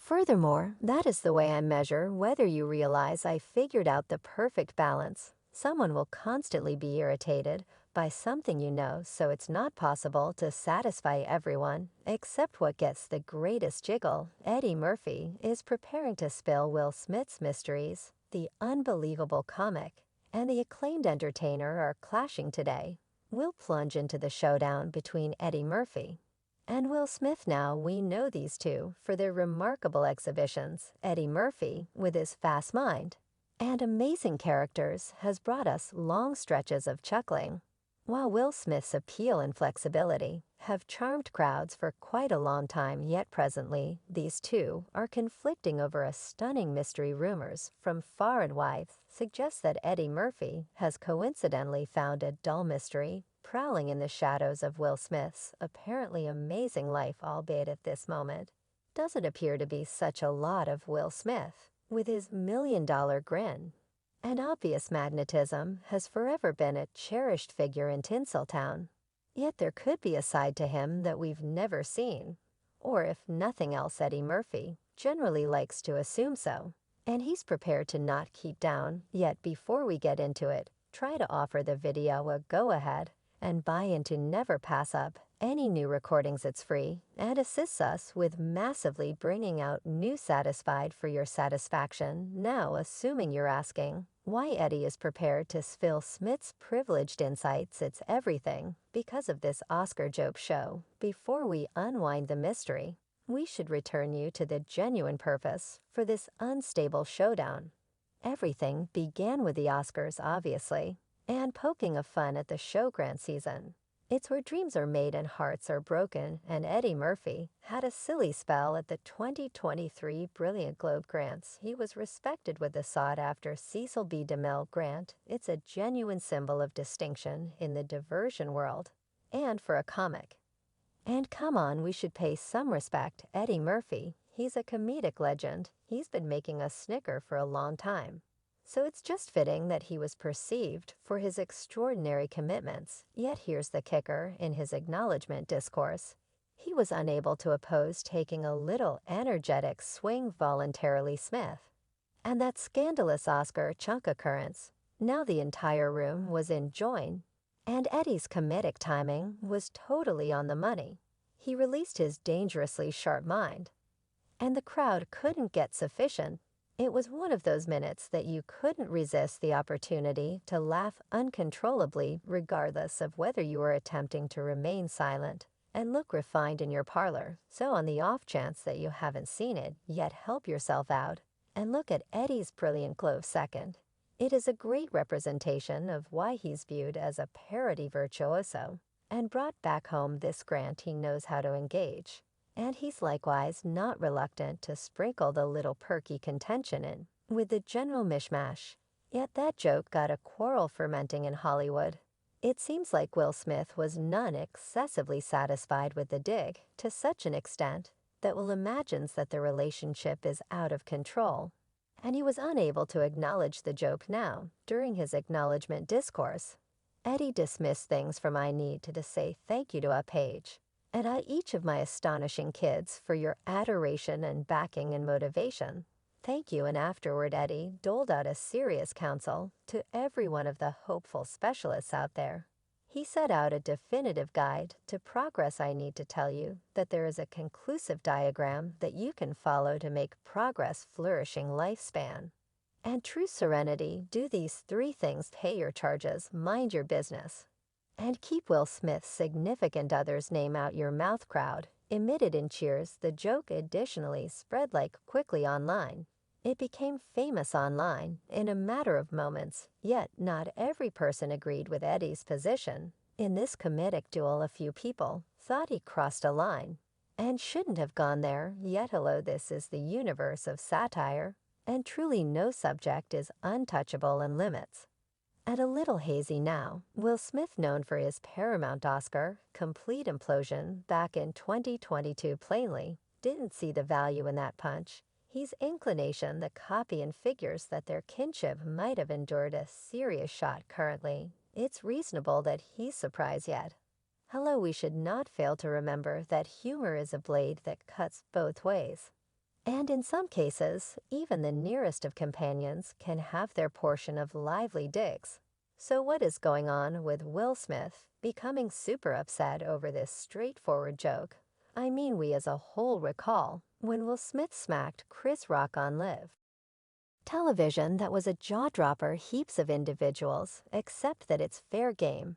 Furthermore, that is the way I measure whether you realize I figured out the perfect balance. Someone will constantly be irritated by something you know, so it's not possible to satisfy everyone, except what gets the greatest jiggle. Eddie Murphy is preparing to spill Will Smith's mysteries. The unbelievable comic and the acclaimed entertainer are clashing today. We'll plunge into the showdown between Eddie Murphy and Will Smith. Now we know these two for their remarkable exhibitions. Eddie Murphy, with his fast mind and amazing characters, has brought us long stretches of chuckling, while Will Smith's appeal and flexibility have charmed crowds for quite a long time. Yet presently, these two are conflicting over a stunning mystery. Rumors from far and wide suggest that Eddie Murphy has coincidentally found a dull mystery prowling in the shadows of Will Smith's apparently amazing life, albeit at this moment doesn't appear to be such a lot of Will Smith, with his million-dollar grin and obvious magnetism, has forever been a cherished figure in Tinseltown. Yet there could be a side to him that we've never seen, or if nothing else, Eddie Murphy generally likes to assume so, and he's prepared to not keep down. Yet before we get into it, try to offer the video a go-ahead and buy into never pass up any new recordings. It's free and assists us with massively bringing out new satisfied for your satisfaction. Now, assuming you're asking why Eddie is prepared to spill Smith's privileged insights, it's everything because of this Oscar joke show. Before we unwind the mystery, we should return you to the genuine purpose for this unstable showdown. Everything began with the Oscars, obviously, and poking of fun at the show grant season. It's where dreams are made and hearts are broken, and Eddie Murphy had a silly spell at the 2023 Brilliant Globe Grants. He was respected with the sought-after Cecil B. DeMille Grant. It's a genuine symbol of distinction in the diversion world, and for a comic. And come on, we should pay some respect. Eddie Murphy, he's a comedic legend. He's been making us snicker for a long time. So it's just fitting that he was perceived for his extraordinary commitments. Yet here's the kicker: in his acknowledgement discourse, he was unable to oppose taking a little energetic swing voluntarily. Smith and that scandalous Oscar chunk occurrence. Now the entire room was in join, and Eddie's comedic timing was totally on the money. He released his dangerously sharp mind, and the crowd couldn't get sufficient. It was one of those minutes that you couldn't resist the opportunity to laugh uncontrollably, regardless of whether you were attempting to remain silent and look refined in your parlor. So on the off chance that you haven't seen it yet, help yourself out and look at Eddie's Brilliant Globe second. It is a great representation of why he's viewed as a parody virtuoso and brought back home this grant. He knows how to engage, and he's likewise not reluctant to sprinkle the little perky contention in with the general mishmash. Yet that joke got a quarrel fermenting in Hollywood. It seems like Will Smith was none excessively satisfied with the dig, to such an extent that Will imagines that the relationship is out of control, and he was unable to acknowledge the joke. Now, during his acknowledgement discourse, Eddie dismissed things from "I need to say thank you to a page and each of my astonishing kids for your adoration and backing and motivation. Thank you." And afterward, Eddie doled out a serious counsel to every one of the hopeful specialists out there. He set out a definitive guide to progress. "I need to tell you that there is a conclusive diagram that you can follow to make progress, flourishing lifespan, and true serenity. Do these 3 things: pay your charges, mind your business, and keep Will Smith's significant other's name out your mouth." Crowd emitted in cheers. The joke additionally spread like quickly online. It became famous online in a matter of moments. Yet not every person agreed with Eddie's position. In this comedic duel, a few people thought he crossed a line and shouldn't have gone there. Yet hello, this is the universe of satire, and truly no subject is untouchable in limits. And a little hazy now, Will Smith, known for his Paramount Oscar complete implosion back in 2022, plainly didn't see the value in that punch. His inclination, the copy, and figures that their kinship might have endured a serious shot currently. It's reasonable that he's surprised. Yet hello, we should not fail to remember that humor is a blade that cuts both ways. And in some cases, even the nearest of companions can have their portion of lively digs. So what is going on with Will Smith becoming super upset over this straightforward joke? I mean, we as a whole recall when Will Smith smacked Chris Rock on Live television. That was a jaw-dropper heaps of individuals, except that it's fair game.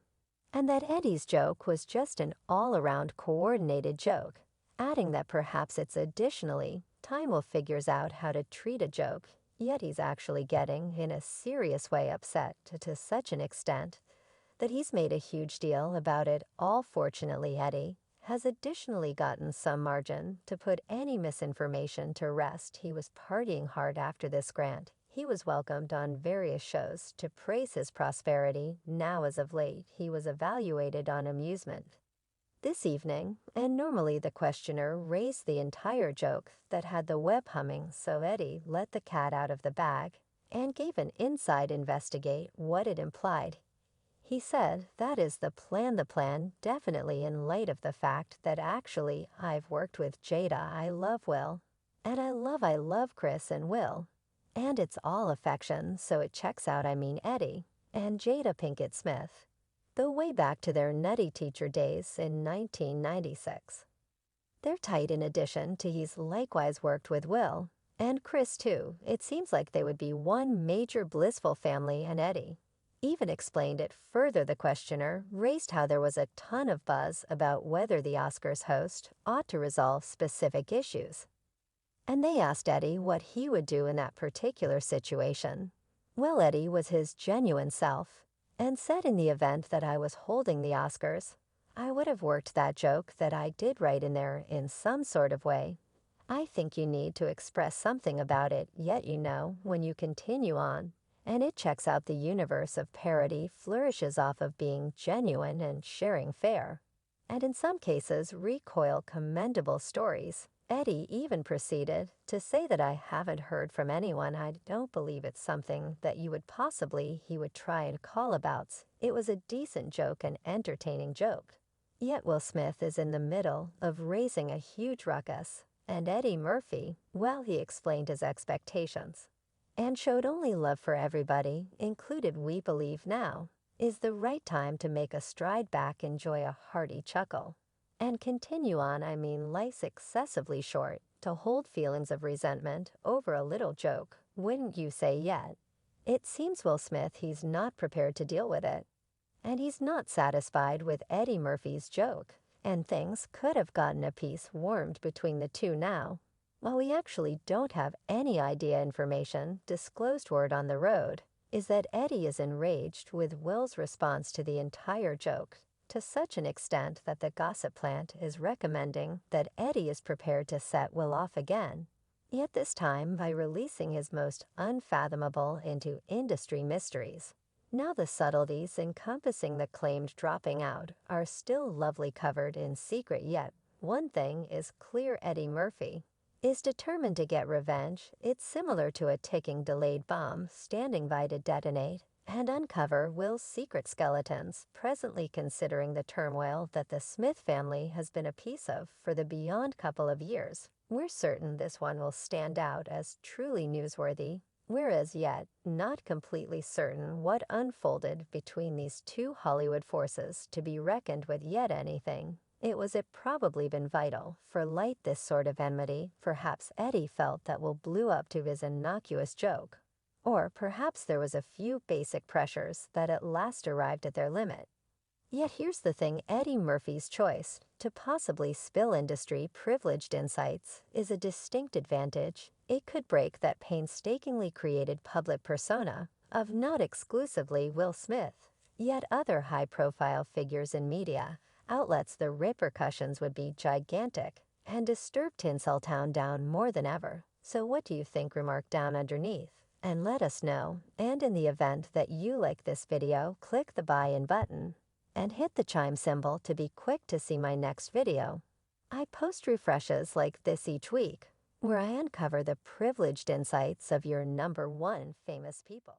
And that Eddie's joke was just an all-around coordinated joke, adding that perhaps it's additionally, time will figures out how to treat a joke, yet he's actually getting, in a serious way, upset to such an extent that he's made a huge deal about it. All fortunately, Eddie has additionally gotten some margin to put any misinformation to rest. He was partying hard after this grant. He was welcomed on various shows to praise his prosperity. Now, as of late, he was evaluated on amusement this evening, and normally the questioner raised the entire joke that had the web humming, so Eddie let the cat out of the bag and gave an inside investigate what it implied. He said, that is the plan, definitely in light of the fact that actually I've worked with Jada. I love Will. And I love Chris and Will. And it's all affection, so it checks out. I mean Eddie and Jada Pinkett Smith. Though way back to their nutty teacher days in 1996. They're tight in addition to he's likewise worked with Will. And Chris too. It seems like they would be one major blissful family, and Eddie even explained it further. The questioner raised how there was a ton of buzz about whether the Oscars host ought to resolve specific issues. And they asked Eddie what he would do in that particular situation. Well, Eddie was his genuine self and said, in the event that I was holding the Oscars, I would have worked that joke that I did right in there in some sort of way. I think you need to express something about it, yet when you continue on, and it checks out. The universe of parody flourishes off of being genuine and sharing fair, and in some cases recoil commendable stories. Eddie even proceeded to say that I haven't heard from anyone. I don't believe it's something that you would possibly he would try and call about. It was a decent joke, an entertaining joke. Yet Will Smith is in the middle of raising a huge ruckus, and Eddie Murphy, well, he explained his expectations and showed only love for everybody, included. We believe now is the right time to make a stride back, enjoy a hearty chuckle, and continue on. I mean, life's excessively short to hold feelings of resentment over a little joke, wouldn't you say? Yet it seems Will Smith, he's not prepared to deal with it, and he's not satisfied with Eddie Murphy's joke, and things could have gotten a piece warmed between the two now. While we actually don't have any idea, information disclosed word on the road is that Eddie is enraged with Will's response to the entire joke, to such an extent that the gossip plant is recommending that Eddie is prepared to set Will off again, yet this time by releasing his most unfathomable into industry mysteries. Now the subtleties encompassing the claimed dropping out are still lovely covered in secret, yet one thing is clear: Eddie Murphy is determined to get revenge. It's similar to a ticking delayed bomb standing by to detonate and uncover Will's secret skeletons, presently considering the turmoil that the Smith family has been a piece of for the beyond couple of years. We're certain this one will stand out as truly newsworthy, whereas yet not completely certain what unfolded between these two Hollywood forces to be reckoned with. Yet anything it probably been vital for light this sort of enmity. Perhaps Eddie felt that Will blew up to his innocuous joke, or perhaps there was a few basic pressures that at last arrived at their limit. Yet here's the thing: Eddie Murphy's choice to possibly spill industry privileged insights is a distinct advantage. It could break that painstakingly created public persona of not exclusively Will Smith, yet other high-profile figures in media outlets. The repercussions would be gigantic and disturb Tinseltown down more than ever. So what do you think? Remark down underneath and let us know. And in the event that you like this video, click the buy-in button and hit the chime symbol to be quick to see my next video. I post refreshes like this each week, where I uncover the privileged insights of your #1 famous people.